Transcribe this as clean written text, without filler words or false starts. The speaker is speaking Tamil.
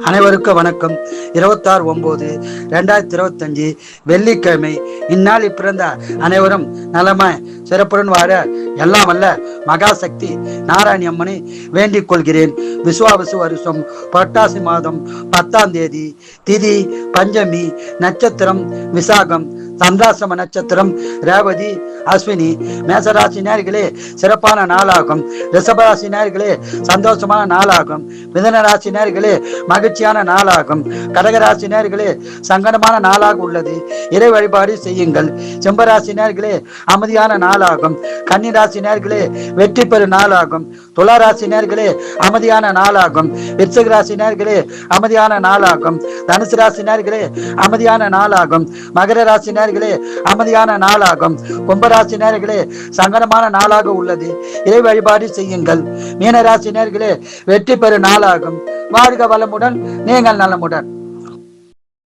அனைவருக்கும் வணக்கம். 26/9/2025 வெள்ளிக்கிழமை. இந்நாளில் பிறந்த அனைவரும் நலமாய் சிறப்புடன் வாழ எல்லாம் வல்ல மகாசக்தி நாராயணி அம்மனை வேண்டிக் கொள்கிறேன். விசுவாவசு வருஷம் புரட்டாசி மாதம் 10ஆம் தேதி, திதி பஞ்சமி, நட்சத்திரம் விசாகம், சந்திராசிரம நட்சத்திரம் ரேவதி, அஸ்வினி. மேசராசி நேயர்களே சிறப்பான நாளாகும். ரிஷபராசி நேயர்களே சந்தோஷமான நாளாகும். மிதுன ராசி நேயர்களே மகிழ்ச்சியான நாளாகும். கடகராசி நேயர்களே சங்கடமான நாளாக உள்ளது. இறை வழிபாடு செய்யுங்கள். செம்பராசி நேயர்களே அமைதியான நாளாகும். கன்னிராசி நேயர்களே வெற்றி பெறும் நாளாகும். துளாராசி நேயர்களே அமைதியான நாளாகும். விருச்சிக ராசி நேயர்களே அமைதியான நாளாகும். தனுசு ராசி நேயர்களே அமைதியான நாளாகும். மகர ராசி நேயர்களே அமைதியான நாளாகும். கும்பராசி நேயர்களே சங்கடமான நாளாக உள்ளது. இறை வழிபாடு செய்யுங்கள். மீனராசி நேயர்களே வெற்றி பெறும் நாளாகும். வாழ்க வளமுடன், நீங்கள் நலமுடன்.